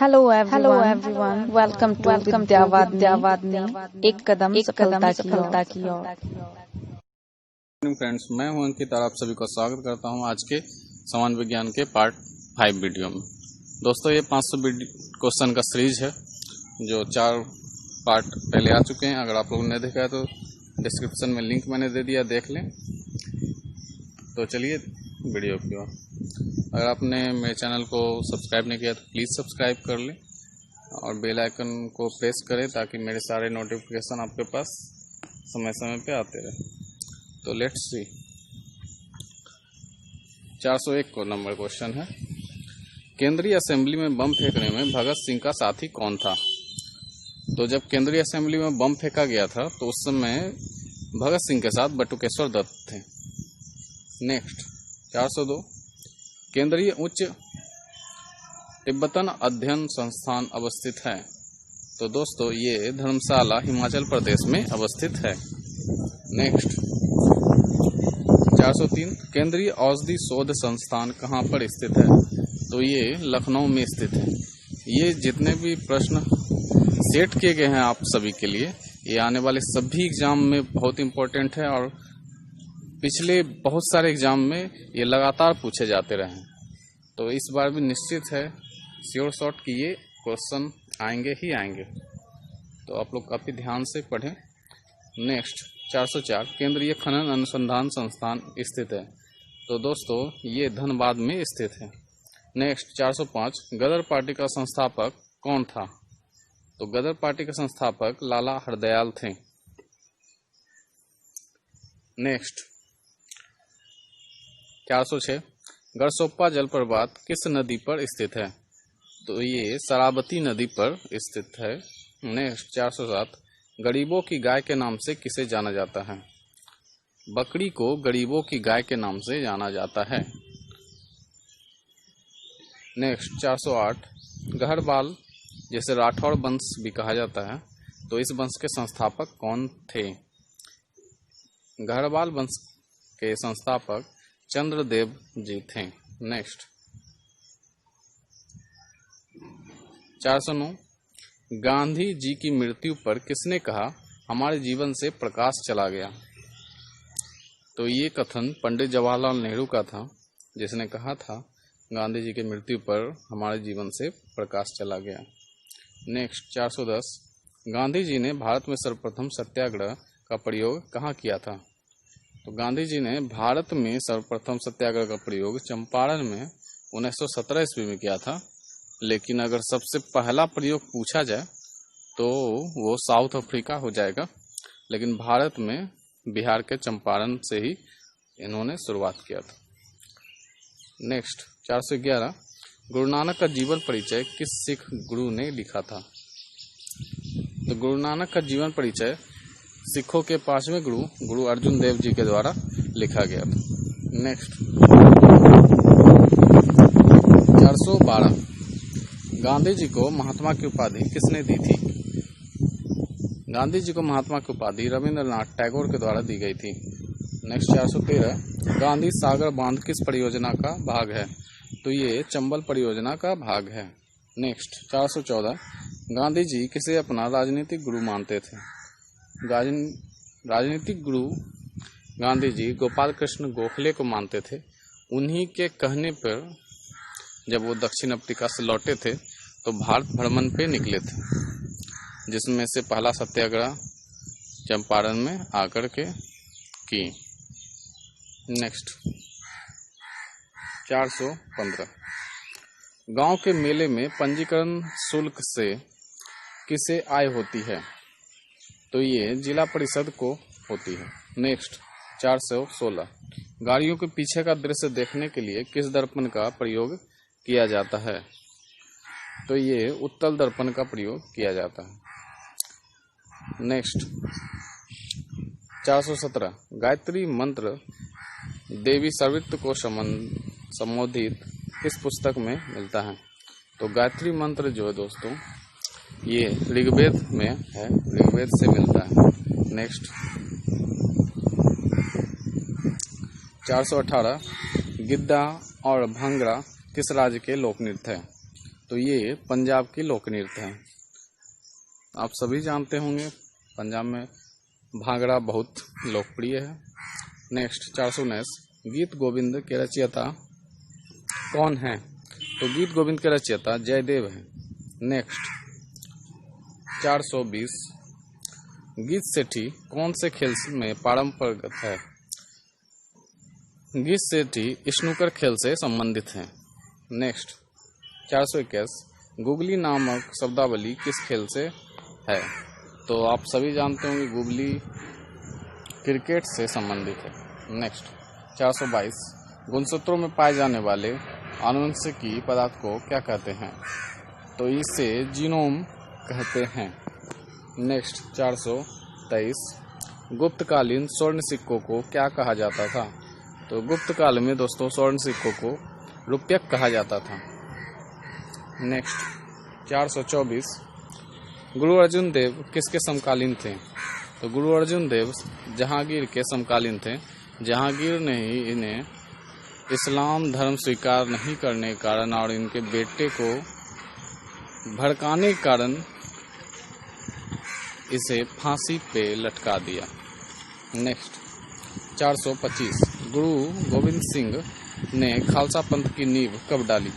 Hello everyone. Welcome to विद्यावादिनी एक कदम सफलता की ओर। फ्रेंड्स, मैं हूं अंकित और आप सभी को स्वागत करता हूं आज के समान विज्ञान के पार्ट 5 वीडियो में। दोस्तों, ये 500 क्वेश्चन का सीरीज है जो 4 पार्ट पहले आ चुके हैं। अगर आप लोगों ने देखा है तो डिस्क्रिप्शन में लिंक मैंने दे दिया, देख लें। तो चलिए वीडियो की ओर। अगर आपने मेरे चैनल को सब्सक्राइब नहीं किया तो प्लीज़ सब्सक्राइब कर लें और बेल आइकन को प्रेस करें ताकि मेरे सारे नोटिफिकेशन आपके पास समय समय पे आते रहे। तो लेट्स सी। 401 को नंबर क्वेश्चन है, केंद्रीय असेंबली में बम फेंकने में भगत सिंह का साथी कौन था? तो जब केंद्रीय असेंबली में बम फेंका गया था तो उस समय भगत सिंह के साथ बटुकेश्वर दत्त थे। नेक्स्ट 402, केंद्रीय उच्च तिब्बतन अध्ययन संस्थान अवस्थित है? तो दोस्तों, ये धर्मशाला हिमाचल प्रदेश में अवस्थित है। नेक्स्ट 403, केंद्रीय औषधि शोध संस्थान कहाँ पर स्थित है? तो ये लखनऊ में स्थित है। ये जितने भी प्रश्न सेट किए गए हैं आप सभी के लिए, ये आने वाले सभी एग्जाम में बहुत इंपॉर्टेंट है और पिछले बहुत सारे एग्जाम में ये लगातार पूछे जाते रहे हैं। तो इस बार भी निश्चित है श्योर शॉट कि ये क्वेश्चन आएंगे ही आएंगे। तो आप लोग काफ़ी ध्यान से पढ़ें। नेक्स्ट 404, केंद्रीय खनन अनुसंधान संस्थान स्थित है? तो दोस्तों, ये धनबाद में स्थित है। नेक्स्ट 405, गदर पार्टी का संस्थापक कौन था? तो गदर पार्टी के संस्थापक लाला हरदयाल थे। नेक्स्ट 406, गरसोप्पा जलप्रपात किस नदी पर स्थित है? तो ये शरावती नदी पर स्थित है। नेक्स्ट 407, गरीबों की गाय के नाम से किसे जाना जाता है? बकरी को गरीबों की गाय के नाम से जाना जाता है। नेक्स्ट 408, गहरवाल जैसे राठौड़ वंश भी कहा जाता है, तो इस वंश के संस्थापक कौन थे? गहरवाल वंश के संस्थापक चंद्रदेव जी थे। नेक्स्ट 409, गांधी जी की मृत्यु पर किसने कहा हमारे जीवन से प्रकाश चला गया? तो ये कथन पंडित जवाहरलाल नेहरू का था, जिसने कहा था गांधी जी की मृत्यु पर हमारे जीवन से प्रकाश चला गया। नेक्स्ट 410, गांधी जी ने भारत में सर्वप्रथम सत्याग्रह का प्रयोग कहाँ किया था? तो गांधी जी ने भारत में सर्वप्रथम सत्याग्रह का प्रयोग चंपारण में 1917 ईस्वी में किया था। लेकिन अगर सबसे पहला प्रयोग पूछा जाए तो वो साउथ अफ्रीका हो जाएगा, लेकिन भारत में बिहार के चंपारण से ही इन्होंने शुरुआत किया था। नेक्स्ट 411, गुरु नानक का जीवन परिचय किस सिख गुरु ने लिखा था? तो गुरु नानक का जीवन परिचय सिखों के 5वें गुरु गुरु अर्जुन देव जी के द्वारा लिखा गया था। नेक्स्ट 412, गांधी जी को महात्मा की उपाधि किसने दी थी? गांधी जी को महात्मा की उपाधि रविंद्रनाथ टैगोर के द्वारा दी गई थी। नेक्स्ट 413, गांधी सागर बांध किस परियोजना का भाग है? तो ये चंबल परियोजना का भाग है। नेक्स्ट 414, गांधी जी किसे अपना राजनीतिक गुरु मानते थे? राजनीतिक गुरु गांधी जी गोपाल कृष्ण गोखले को मानते थे। उन्हीं के कहने पर जब वो दक्षिण अफ्रीका से लौटे थे तो भारत भ्रमण पे निकले थे, जिसमें से पहला सत्याग्रह चंपारण में आकर के की। नेक्स्ट 415, गांव के मेले में पंजीकरण शुल्क से किसे आय होती है? तो ये जिला परिषद को होती है। नेक्स्ट 416, गाड़ियों के पीछे का दृश्य देखने के लिए किस दर्पण का प्रयोग किया जाता है? तो ये उत्तल दर्पण का प्रयोग किया जाता है। नेक्स्ट 417, गायत्री मंत्र देवी सर्वित्र को संबोधित किस पुस्तक में मिलता है? तो गायत्री मंत्र जो है दोस्तों, ये ऋग्वेद में है, ऋग्वेद से मिलता है। नेक्स्ट 418, गिद्दा और भांगड़ा किस राज्य के लोक नृत्य है? तो ये पंजाब की लोक नृत्य है। आप सभी जानते होंगे पंजाब में भांगड़ा बहुत लोकप्रिय है। नेक्स्ट 419 गीत गोविंद के रचयिता कौन है? तो गीत गोविंद के रचयिता जयदेव हैं। नेक्स्ट 420 गीत सेठी कौन से खेल में पारंपरिक है? गीत सेठी स्नूकर खेल से संबंधित है। नेक्स्ट 421 गुगली नामक शब्दावली किस खेल से है? तो आप सभी जानते होंगे गुगली क्रिकेट से संबंधित है। नेक्स्ट 422 गुणसूत्रों में पाए जाने वाले आनुवंशिकी पदार्थ को क्या कहते हैं? तो इसे जीनोम कहते हैं। नेक्स्ट 423 गुप्तकालीन स्वर्ण सिक्कों को क्या कहा जाता था? तो गुप्त काल में दोस्तों स्वर्ण सिक्कों को रुपयक कहा जाता था। नेक्स्ट 424 गुरु अर्जुन देव किसके समकालीन थे? तो गुरु अर्जुन देव जहांगीर के समकालीन थे। जहांगीर ने ही इन्हें इस्लाम धर्म स्वीकार नहीं करने के कारण और इनके बेटे को भड़काने के कारण इसे फांसी पे लटका दिया। नेक्स्ट 425 गुरु गोविंद सिंह ने खालसा पंथ की नींव कब डाली?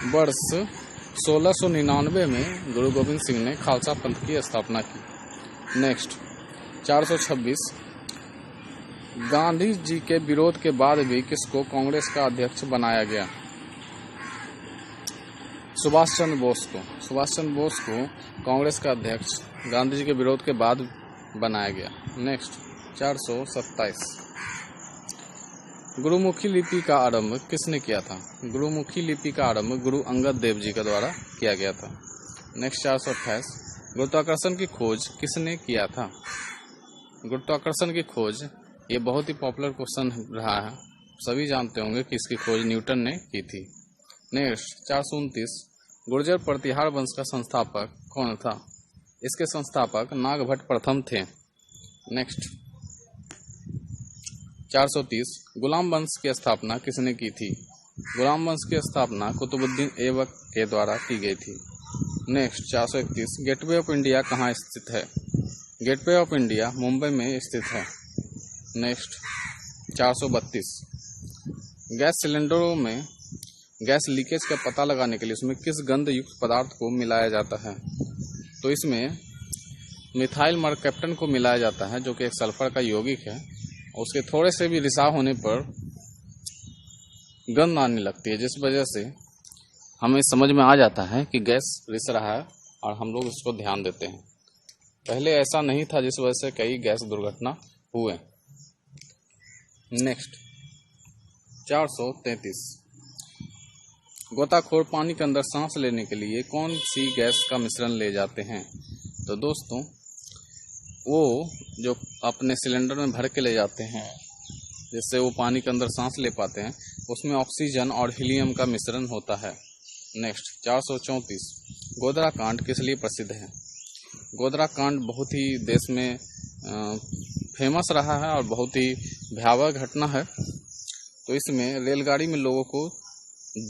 वर्ष 1699 में गुरु गोविंद सिंह ने खालसा पंथ की स्थापना की। नेक्स्ट 426 गांधी जी के विरोध के बाद भी किसको कांग्रेस का अध्यक्ष बनाया गया? सुभाष चंद्र बोस को। सुभाष चंद्र बोस को कांग्रेस का अध्यक्ष गांधी जी के विरोध के बाद बनाया गया। नेक्स्ट 427 गुरुमुखी लिपि का आरंभ किसने किया था? गुरुमुखी लिपि का आरंभ गुरु अंगद देव जी के द्वारा किया गया था। नेक्स्ट 428 गुरुत्वाकर्षण की खोज किसने किया था? गुरुत्वाकर्षण की खोज ये बहुत ही पॉपुलर क्वेश्चन रहा है, सभी जानते होंगे कि इसकी खोज न्यूटन ने की थी। नेक्स्ट 429 गुर्जर प्रतिहार वंश का संस्थापक कौन था? इसके संस्थापक नागभट्ट प्रथम थे। नेक्स्ट 430 गुलाम वंश की स्थापना किसने की थी? गुलाम वंश की स्थापना कुतुबुद्दीन ऐबक के द्वारा की गई थी। नेक्स्ट 431 गेटवे ऑफ इंडिया कहाँ स्थित है? गेटवे ऑफ इंडिया मुंबई में स्थित है। नेक्स्ट 432 गैस सिलेंडरों में गैस लीकेज का पता लगाने के लिए उसमें किस गंध युक्त पदार्थ को मिलाया जाता है? तो इसमें मिथाइल मरकैप्टन को मिलाया जाता है, जो कि एक सल्फर का यौगिक है। उसके थोड़े से भी रिसाव होने पर गंध आने लगती है, जिस वजह से हमें समझ में आ जाता है कि गैस रिस रहा है और हम लोग इसको ध्यान देते हैं। पहले ऐसा नहीं था, जिस वजह से कई गैस दुर्घटना हुए। नेक्स्ट 433 गोताखोर पानी के अंदर सांस लेने के लिए कौन सी गैस का मिश्रण ले जाते हैं? तो दोस्तों वो जो अपने सिलेंडर में भर के ले जाते हैं, जिससे वो पानी के अंदर सांस ले पाते हैं, उसमें ऑक्सीजन और हीलियम का मिश्रण होता है। नेक्स्ट 434 गोधरा कांड किस लिए प्रसिद्ध है? गोधरा कांड बहुत ही देश में फेमस रहा है और बहुत ही भयावह घटना है। तो इसमें रेलगाड़ी में लोगों को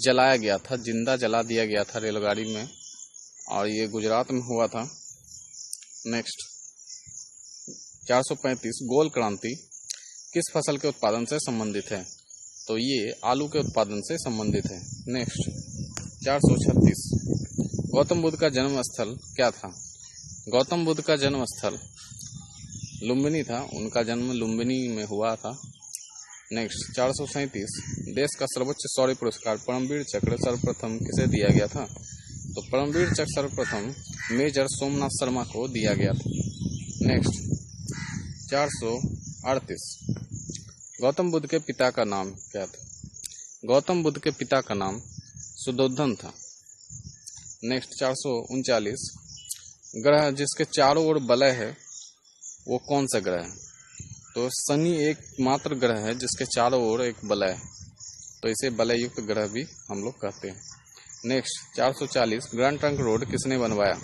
जलाया गया था, जिंदा जला दिया गया था रेलगाड़ी में, और ये गुजरात में हुआ था। नेक्स्ट 435 गोल क्रांति किस फसल के उत्पादन से संबंधित है? तो ये आलू के उत्पादन से संबंधित है। नेक्स्ट 436 गौतम बुद्ध का जन्म स्थल क्या था? गौतम बुद्ध का जन्म स्थल लुम्बिनी था, उनका जन्म लुम्बिनी में हुआ था। नेक्स्ट 437 देश का सर्वोच्च शौर्य पुरस्कार परमवीर चक्र सर्वप्रथम किसे दिया गया था? तो परमवीर चक्र सर्वप्रथम मेजर सोमनाथ शर्मा को दिया गया था। नेक्स्ट 438 गौतम बुद्ध के पिता का नाम क्या था? गौतम बुद्ध के पिता का नाम सुद्धोधन था। नेक्स्ट 439 ग्रह जिसके चारों ओर वलय है वो कौन सा ग्रह है? तो शनि एकमात्र ग्रह है जिसके चारों ओर एक वलय है, तो इसे वलय युक्त ग्रह भी हम लोग कहते हैं। नेक्स्ट 440 ग्रैंड ट्रंक रोड किसने बनवाया?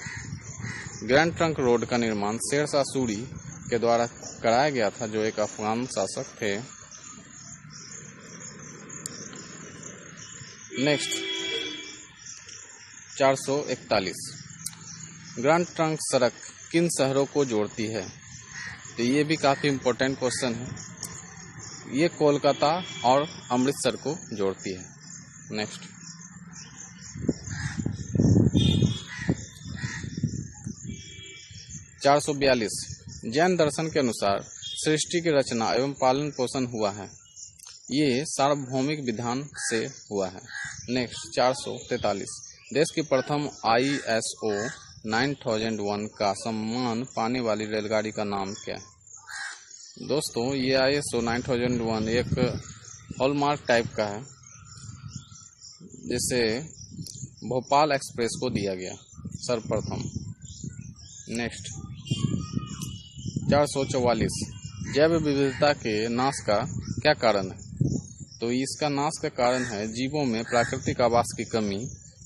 ग्रैंड ट्रंक रोड का निर्माण शेर शाह सूरी के द्वारा कराया गया था, जो एक अफगान शासक थे। नेक्स्ट 441 ग्रैंड ट्रंक सड़क किन शहरों को जोड़ती है? तो ये भी काफ़ी इम्पोर्टेंट क्वेश्चन है। ये कोलकाता और अमृतसर को जोड़ती है। नेक्स्ट 442 जैन दर्शन के अनुसार सृष्टि की रचना एवं पालन पोषण हुआ है। ये सार्वभौमिक विधान से हुआ है। नेक्स्ट 443 देश की प्रथम ISO 9001 का सम्मान पाने वाली रेलगाड़ी का नाम क्या है? दोस्तों ये ISO 9001 एक हॉलमार्क टाइप का है, जिसे भोपाल एक्सप्रेस को दिया गया सर्वप्रथम। नेक्स्ट 444 जैव विविधता के नाश का क्या कारण है? तो इसका नाश का कारण है जीवों में प्राकृतिक आवास की कमी,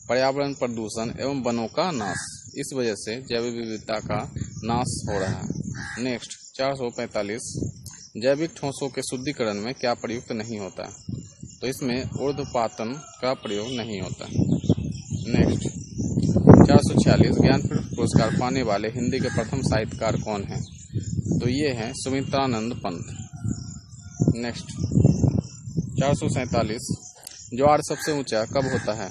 पर्यावरण प्रदूषण एवं वनों का नाश। इस वजह से जैव विविधता का नाश हो रहा है। नेक्स्ट 445 जैविक ठोसों के शुद्धिकरण में क्या प्रयुक्त नहीं होता? तो इसमें ऊर्ध्वपातन का प्रयोग नहीं होता। नेक्स्ट 446 ज्ञानपीठ पुरस्कार पाने वाले हिंदी के प्रथम साहित्यकार कौन हैं? तो ये हैं सुमित्रानंद पंत। नेक्स्ट 447 ज्वार सबसे ऊंचा कब होता है?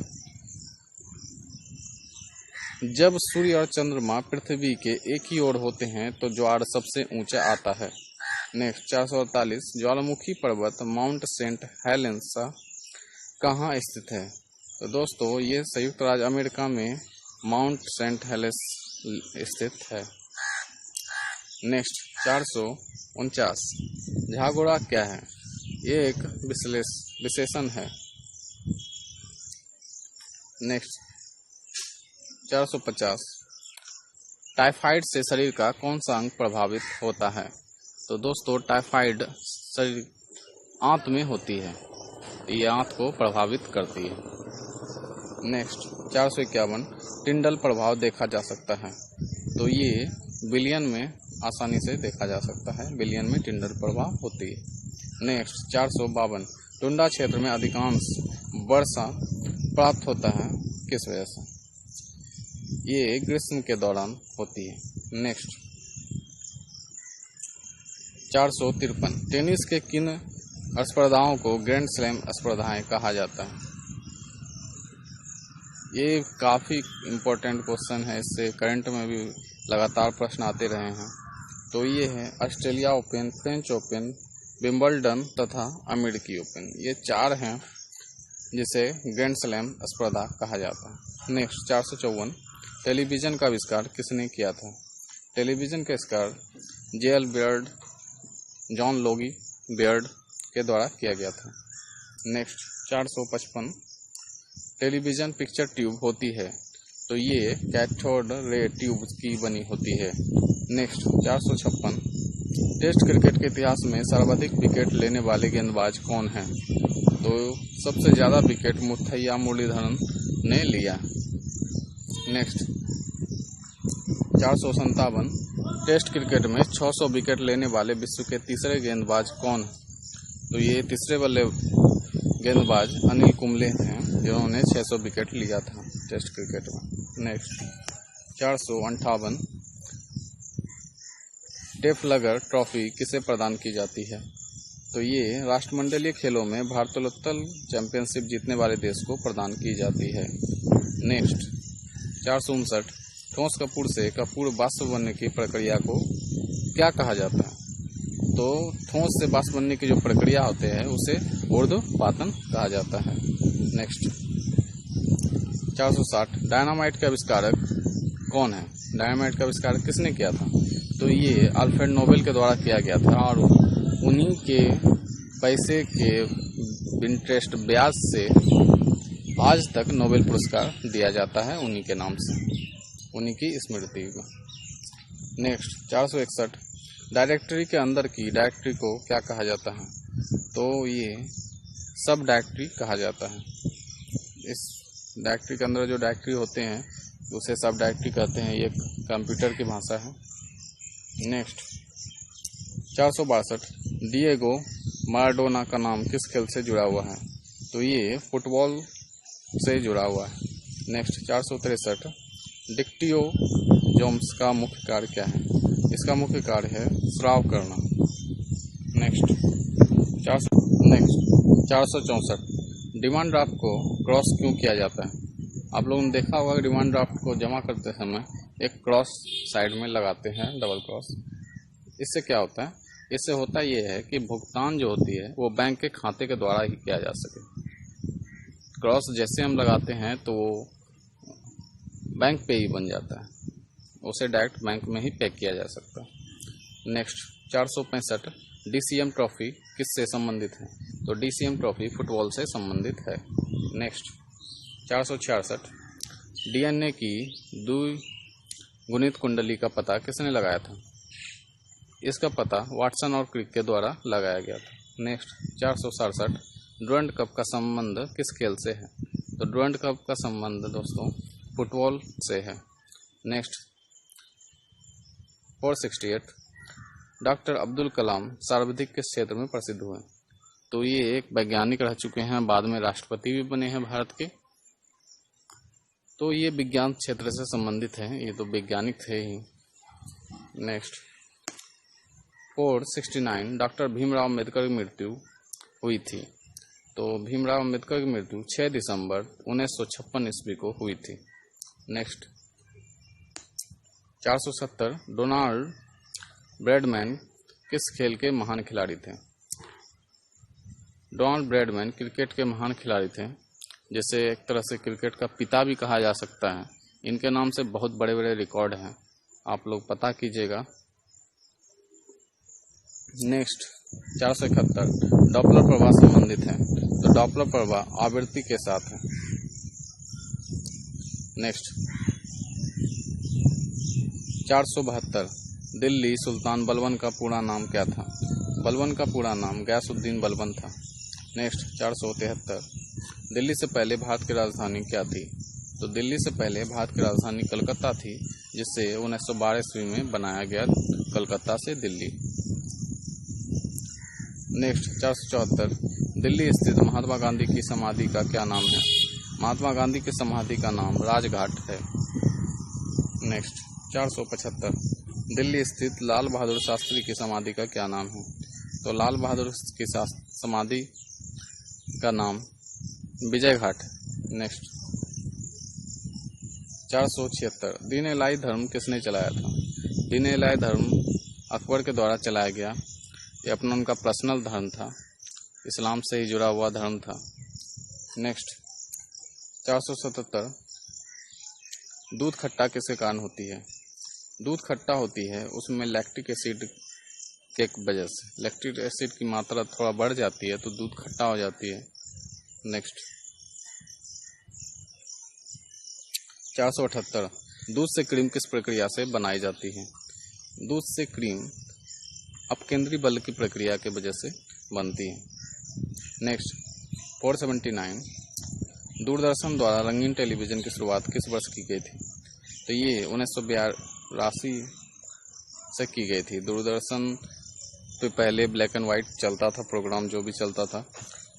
जब सूर्य और चंद्रमा पृथ्वी के एक ही ओर होते हैं तो ज्वार सबसे ऊंचा आता है। नेक्स्ट 448 ज्वालामुखी पर्वत माउंट सेंट हेलेंस कहाँ स्थित है? तो दोस्तों ये संयुक्त राज्य अमेरिका में माउंट सेंट हेलेंस स्थित है। नेक्स्ट 449 झागोड़ा क्या है? ये एक विशेषण है। नेक्स्ट 450 टाइफाइड से शरीर का कौन सा अंग प्रभावित होता है? तो दोस्तों टाइफाइड शरीर आंत में होती है, ये आंत को प्रभावित करती है। नेक्स्ट 451 टिंडल प्रभाव देखा जा सकता है? तो ये विलियन में आसानी से देखा जा सकता है, विलियन में टिंडल प्रभाव होती है। नेक्स्ट 452 टुंडा क्षेत्र में अधिकांश वर्षा प्राप्त होता है किस वजह से? ये ग्रीष्म के दौरान होती है। नेक्स्ट 453 टेनिस के किन स्पर्धाओं को ग्रैंड स्लैम स्पर्धाएं कहा जाता है? ये काफ़ी इम्पोर्टेंट क्वेश्चन है, इससे करंट में भी लगातार प्रश्न आते रहे हैं। तो ये है Australia open, French open, Wimbledon तथा अमेरिकी ओपन। ये 4 हैं जिसे ग्रैंड स्लैम स्पर्धा कहा जाता है। नेक्स्ट 454 टेलीविज़न का आविष्कार किसने किया था? टेलीविज़न का आविष्कार J.L. Baird, John Logie Baird के द्वारा किया गया था। नेक्स्ट 455 टेलीविज़न पिक्चर ट्यूब होती है, तो ये कैथोड रे ट्यूब की बनी होती है। नेक्स्ट 456 टेस्ट क्रिकेट के इतिहास में सर्वाधिक विकेट लेने वाले गेंदबाज कौन हैं? तो सबसे ज़्यादा विकेट मुथैया मुरलीधरन ने लिया। नेक्स्ट 457 टेस्ट क्रिकेट में 600 विकेट लेने वाले विश्व के तीसरे गेंदबाज कौन? तो ये तीसरे वाले गेंदबाज अनिल कुंबले हैं, जिन्होंने 600 विकेट लिया था टेस्ट क्रिकेट में। नेक्स्ट 458 टेफलगर ट्रॉफी किसे प्रदान की जाती है? तो ये राष्ट्रमंडलीय खेलों में भारोत्तोलन चैंपियनशिप जीतने वाले देश को प्रदान की जाती है। नेक्स्ट 459 ठोस कपूर से कपूर वाष्प बनने की प्रक्रिया को क्या कहा जाता है? तो ठोस से वाष्प बनने की जो प्रक्रिया होते हैं उसे ऊर्ध्वपातन कहा जाता है। नेक्स्ट 460 डायनामाइट का आविष्कारक कौन है? डायनामाइट का आविष्कार किसने किया था? तो ये अल्फ्रेड नोबेल के द्वारा किया गया था और उन्हीं के पैसे के इंटरेस्ट ब्याज से आज तक नोबेल पुरस्कार दिया जाता है उन्हीं के नाम से, उन्हीं की स्मृति में। नेक्स्ट 461 डायरेक्टरी के अंदर की डायरेक्टरी को क्या कहा जाता है? तो ये सब डायरेक्टरी कहा जाता है। इस डायरेक्टरी के अंदर जो डायरेक्टरी होते हैं उसे सब डायरेक्टरी कहते हैं, ये कंप्यूटर की भाषा है। नेक्स्ट 462 डिएगो माराडोना का नाम किस खेल से जुड़ा हुआ है? तो ये फुटबॉल से जुड़ा हुआ है। नेक्स्ट 463 डिक्टियोजोम्स का मुख्य कार्य क्या है? इसका मुख्य कार्य है स्राव करना। नेक्स्ट 464 डिमांड ड्राफ्ट को क्रॉस क्यों किया जाता है? आप लोगों ने देखा होगा कि डिमांड ड्राफ्ट को जमा करते समय एक क्रॉस साइड में लगाते हैं, डबल क्रॉस। इससे क्या होता है? इससे होता ये है कि भुगतान जो होती है वो बैंक के खाते के द्वारा ही किया जा सके। क्रॉस जैसे हम लगाते हैं तो वो बैंक पे ही बन जाता है, उसे डायरेक्ट बैंक में ही पे किया जा सकता है। नेक्स्ट 465 DCM ट्रॉफी किससे संबंधित है? तो DCM ट्रॉफी फुटबॉल से संबंधित है। नेक्स्ट 466 DNA की द्विगुणित कुंडली का पता किसने लगाया था? इसका पता वाटसन और क्रिक के द्वारा लगाया गया था। नेक्स्ट 467 डुरंड कप का संबंध किस खेल से है? तो डुरंड कप का संबंध दोस्तों फुटबॉल से है। नेक्स्ट 468 डॉक्टर अब्दुल कलाम सर्वाधिक किस क्षेत्र में प्रसिद्ध हुए? तो ये एक वैज्ञानिक रह चुके हैं, बाद में राष्ट्रपति भी बने हैं भारत के। तो ये विज्ञान क्षेत्र से संबंधित है, ये तो वैज्ञानिक थे ही। नेक्स्ट 469 डॉक्टर भीमराव अम्बेडकर की मृत्यु हुई थी। तो भीमराव अम्बेडकर की मृत्यु 6 दिसंबर 1956 ईस्वी को हुई थी। नेक्स्ट 470 डोनाल्ड ब्रैडमैन किस खेल के महान खिलाड़ी थे? डोनाल्ड ब्रैडमैन क्रिकेट के महान खिलाड़ी थे, जिसे एक तरह से क्रिकेट का पिता भी कहा जा सकता है। इनके नाम से बहुत बड़े बड़े रिकॉर्ड हैं, आप लोग पता कीजिएगा। नेक्स्ट 471 डॉपलर प्रभाव संबंधित है। तो डॉपलर प्रभाव आवृत्ति के साथ है। नेक्स्ट 472 दिल्ली सुल्तान बलबन का पूरा नाम क्या था? बलबन का पूरा नाम गयासुद्दीन बलबन था। नेक्स्ट 473 दिल्ली से पहले भारत की राजधानी क्या थी? तो दिल्ली से पहले भारत की राजधानी कलकत्ता थी, जिसे 1912 ईस्वी में बनाया गया कलकत्ता से दिल्ली। नेक्स्ट 474 दिल्ली स्थित महात्मा गांधी की समाधि का क्या नाम है? महात्मा गांधी की समाधि का नाम राजघाट है। नेक्स्ट 475 दिल्ली स्थित लाल बहादुर शास्त्री की समाधि का क्या नाम है? तो लाल बहादुर की समाधि का नाम विजय घाट। नेक्स्ट 476 दीन इलाही धर्म किसने चलाया था? दीन इलाही धर्म अकबर के द्वारा चलाया गया। ये अपना उनका पर्सनल धर्म था, इस्लाम से ही जुड़ा हुआ धर्म था। नेक्स्ट 477 दूध खट्टा किसके कारण होती है? दूध खट्टा होती है उसमें लैक्टिक एसिड के वजह से। लैक्टिक एसिड की मात्रा थोड़ा बढ़ जाती है तो दूध खट्टा हो जाती है। नेक्स्ट 478 दूध से क्रीम किस प्रक्रिया से बनाई जाती है? दूध से क्रीम अपकेंद्री बल की प्रक्रिया के वजह से बनती है। नेक्स्ट 479 दूरदर्शन द्वारा रंगीन टेलीविजन की शुरुआत किस वर्ष की गई थी? तो ये 1982 से की गई थी। दूरदर्शन पे पहले ब्लैक एंड वाइट चलता था प्रोग्राम, जो भी चलता था,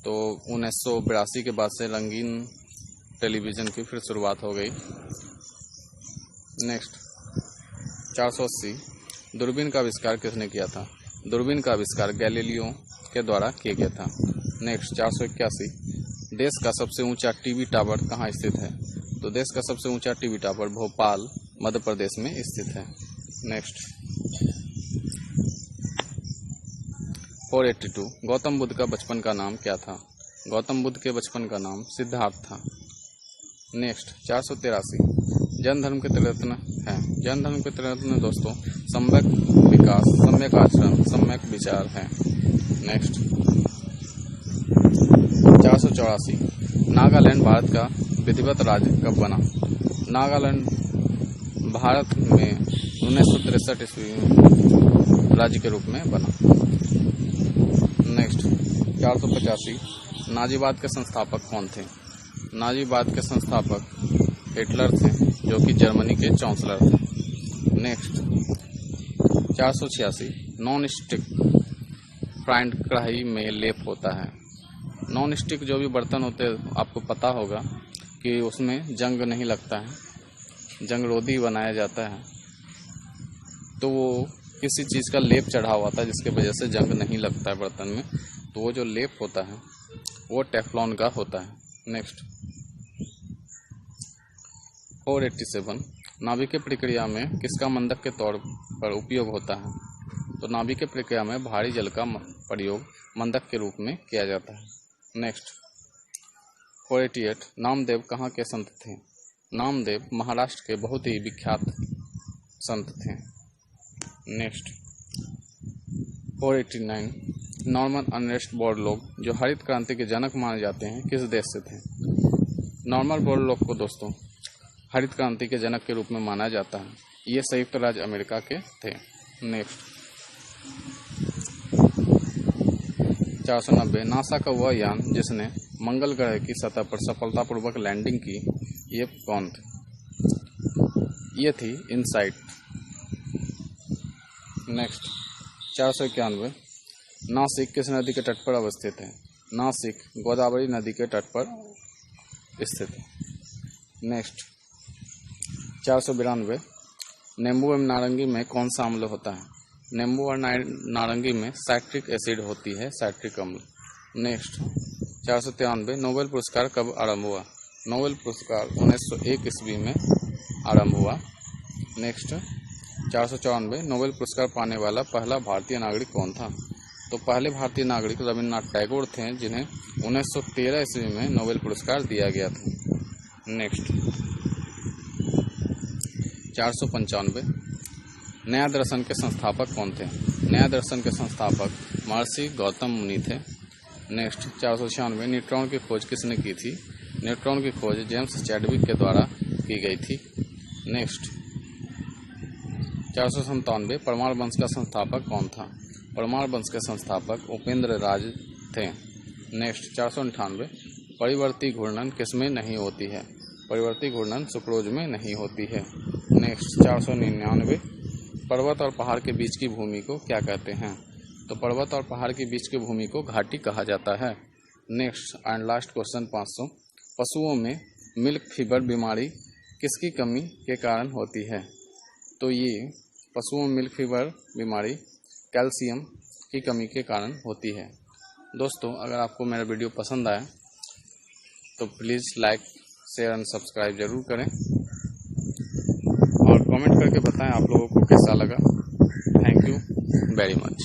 तो 1982 के बाद से रंगीन टेलीविज़न की फिर शुरुआत हो गई। नेक्स्ट 480 दूरबीन का आविष्कार किसने किया था? दूरबीन का आविष्कार गैलीलियो के द्वारा किया गया था। नेक्स्ट 481 देश का सबसे ऊंचा टीवी टावर कहाँ स्थित है? तो देश का सबसे ऊंचा टीवी टावर भोपाल मध्य प्रदेश में स्थित है। नेक्स्ट 482 गौतम बुद्ध का बचपन का नाम क्या था? गौतम बुद्ध के बचपन का नाम सिद्धार्थ था। नेक्स्ट 483 जैन धर्म के त्रिरत्न है। जैन धर्म के त्रिरत्न दोस्तों सम्यक विकास, सम्यक आचरण, सम्यक विचार है। नेक्स्ट 484 नागालैंड भारत का विधिवत राज्य कब बना? नागालैंड भारत में 1963 ईस्वी में राज्य के रूप में बना। नेक्स्ट 485 नाजीवाद के संस्थापक कौन थे? नाजीवाद के संस्थापक हिटलर थे, जो कि जर्मनी के चांसलर थे। नेक्स्ट 486 नॉन स्टिक फ्राइड कढ़ाई में लेप होता है। नॉन स्टिक जो भी बर्तन होते हैं आपको पता होगा कि उसमें जंग नहीं लगता है, जंग रोधी बनाया जाता है, तो वो किसी चीज़ का लेप चढ़ा हुआ था जिसके वजह से जंग नहीं लगता है बर्तन में, तो वो जो लेप होता है वो टेफ्लॉन का होता है। नेक्स्ट 487 नाभिकीय प्रक्रिया में किसका मंदक के तौर पर उपयोग होता है? तो नाभिकीय प्रक्रिया में भारी जल का प्रयोग मंदक के रूप में किया जाता है। नेक्स्ट 488 नामदेव कहाँ के संत थे? नामदेव महाराष्ट्र के बहुत ही विख्यात संत थे। नेक्स्ट 489 नॉर्मन अर्नेस्ट बोरलॉग जो हरित क्रांति के जनक माने जाते हैं किस देश से थे? नॉर्मन बोरलॉग को दोस्तों हरित क्रांति के जनक के रूप में माना जाता है, ये संयुक्त राज्य अमेरिका के थे। नेक्स्ट 490 नासा का वह यान जिसने मंगल ग्रह की सतह पर सफलतापूर्वक लैंडिंग की, ये कौन थे? ये थी इनसाइट। नेक्स्ट 491 नासिक किस नदी के तट पर अवस्थित है? नासिक गोदावरी नदी के तट पर स्थित है। नेक्स्ट 492 नींबू एवं नारंगी में कौन सा अम्ल होता है? नींबू और नारंगी में साइट्रिक एसिड होती है, साइट्रिक अम्ल। नेक्स्ट 493 नोबेल पुरस्कार कब आरंभ हुआ? नोबेल पुरस्कार 1901 ईस्वी में आरंभ हुआ। नेक्स्ट 494 नोबेल पुरस्कार पाने वाला पहला भारतीय नागरिक कौन था? तो पहले भारतीय नागरिक रविन्द्रनाथ टैगोर थे, जिन्हें 1913 ईस्वी में नोबेल पुरस्कार दिया गया था। नेक्स्ट 495 नया दर्शन के संस्थापक कौन थे? नया दर्शन के संस्थापक महर्षि गौतम मुनि थे। नेक्स्ट 496 न्यूट्रॉन की खोज किसने की थी? न्यूट्रॉन की खोज जेम्स चैडविक के द्वारा की गई थी। नेक्स्ट 497 परमार वंश का संस्थापक कौन था? परमार वंश के संस्थापक उपेंद्र राज थे। नेक्स्ट 498 परिवर्ती घूर्णन किसमें नहीं होती है? परिवर्ती घूर्णन सुक्रोज में नहीं होती है। नेक्स्ट 499 पर्वत और पहाड़ के बीच की भूमि को क्या कहते हैं? तो पर्वत और पहाड़ के बीच की भूमि को घाटी कहा जाता है। नेक्स्ट एंड लास्ट क्वेश्चन 500 पशुओं में मिल्क फीवर बीमारी किसकी कमी के कारण होती है? तो ये पशुओं में मिल्क फीवर बीमारी कैल्शियम की कमी के कारण होती है। दोस्तों, अगर आपको मेरा वीडियो पसंद आया तो please like share and subscribe जरूर करें और कमेंट करके बताएं आप लोगों को कैसा लगा। Thank you very much.